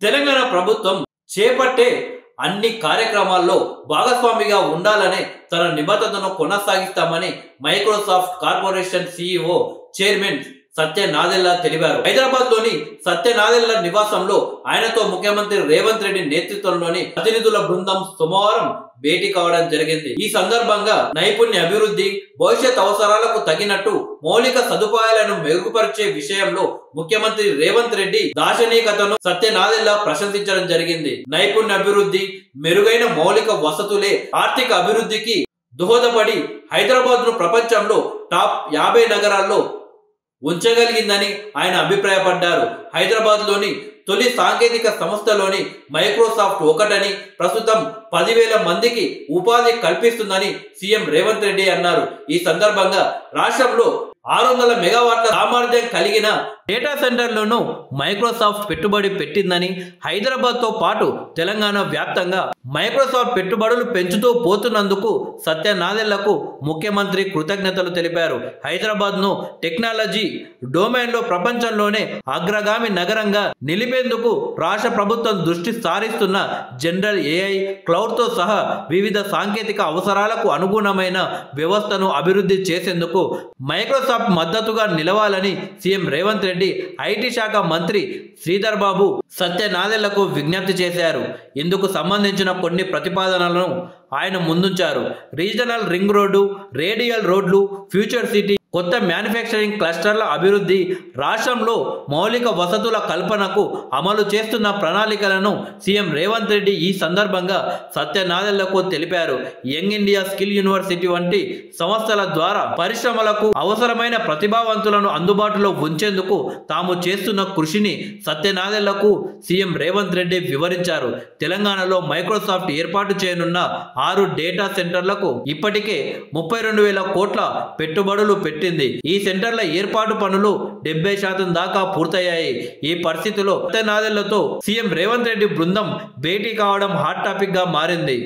తెలంగాణ ప్రభుత్వం చేపట్టే అన్ని కార్యక్రమాల్లో భాగస్వామిగా ఉండాలనే తన నిబద్ధతను కొనసాగిస్తామని Microsoft corporation CEO chairman Satya Nadella తెలిపారు. హైదరాబాద్ లోని సత్య నాదెళ్ల నివాసంలో ఆయనతో ముఖ్యమంత్రి రేవంత్ రెడ్డి నేతృత్వంలోని ప్రతినిధుల బృందం సోమవారం భేటీ కావడం జరిగింది. ఈ సందర్భంగా నైపుణ్య అభివృద్ధి, భవిష్యత్ అవసరాలకు తగినట్టు మౌలిక సదుపాయాలను మెరుగుపరిచే విషయంలో ముఖ్యమంత్రి రేవంత్ రెడ్డి దార్శనికతను సత్య నాదెళ్ల ప్రశంసించడం జరిగింది. నైపుణ్య అభివృద్ధి, మెరుగైన మౌలిక వసతులే ఆర్థిక అభివృద్ధికి దోహదపడి హైదరాబాద్ ను ప్రపంచంలో టాప్ 50 నగరాల్లో ఉంచగలిగిందని ఆయన అభిప్రాయపడ్డారు. హైదరాబాద్ లోని తొలి సాంకేతిక సంస్థలోని మైక్రోసాఫ్ట్ ఒకటని, ప్రస్తుతం 10,000 మందికి ఉపాధి కల్పిస్తుందని సీఎం రేవంత్ రెడ్డి అన్నారు. ఈ సందర్భంగా రాష్ట్రంలో 600 మెగావాట్ల సామర్థ్యం కలిగిన డేటా సెంటర్లను మైక్రోసాఫ్ట్ పెట్టుబడి పెట్టిందని, హైదరాబాద్ తో పాటు తెలంగాణ వ్యాప్తంగా మైక్రోసాఫ్ట్ పెట్టుబడులు పెంచుతూ పోతున్నందుకు సత్య నాదెళ్లకు ముఖ్యమంత్రి కృతజ్ఞతలు తెలిపారు. హైదరాబాద్ ను టెక్నాలజీ డొమైన్ లో ప్రపంచంలోనే అగ్రగామి నగరంగా నిలిపేందుకు రాష్ట్ర ప్రభుత్వం దృష్టి సారిస్తున్న జనరల్ ఏఐ, క్లౌడ్ తో సహా వివిధ సాంకేతిక అవసరాలకు అనుగుణమైన వ్యవస్థను అభివృద్ధి చేసేందుకు మైక్రోసాఫ్ట్ మద్దతుగా నిలవాలని సీఎం రేవంత్ రెడ్డి ఐటీ శాఖ మంత్రి శ్రీధర్ బాబు సత్య నాదెళ్లకు విజ్ఞప్తి చేశారు. ఇందుకు సంబంధించిన కొన్ని ప్రతిపాదనలను ఆయన ముందుంచారు. రీజనల్ రింగ్ రోడ్డు, రేడియల్ రోడ్లు, ఫ్యూచర్ సిటీ, కొత్త మ్యానుఫ్యాక్చరింగ్ క్లస్టర్ల అభివృద్ధి, రాష్ట్రంలో మౌలిక వసతుల కల్పనకు అమలు చేస్తున్న ప్రణాళికలను సీఎం రేవంత్ రెడ్డి ఈ సందర్భంగా సత్య నాదెళ్లకు తెలిపారు. యంగ్ ఇండియా స్కిల్ యూనివర్సిటీ వంటి సంస్థల ద్వారా పరిశ్రమలకు అవసరమైన ప్రతిభావంతులను అందుబాటులో ఉంచేందుకు తాము చేస్తున్న కృషిని సత్య నాదెళ్లకు సీఎం రేవంత్ రెడ్డి వివరించారు. తెలంగాణలో మైక్రోసాఫ్ట్ ఏర్పాటు చేయనున్న 6 డేటా సెంటర్లకు ఇప్పటికే 32,000 కోట్ల పెట్టుబడులు పెట్టింది. ఈ సెంటర్ల ఏర్పాటు పనులు 70% దాకా పూర్తయ్యాయి. ఈ పరిస్థితిలో సత్య నాదెళ్లతో సీఎం రేవంత్ రెడ్డి బృందం భేటీ కావడం హాట్ టాపిక్ గా మారింది.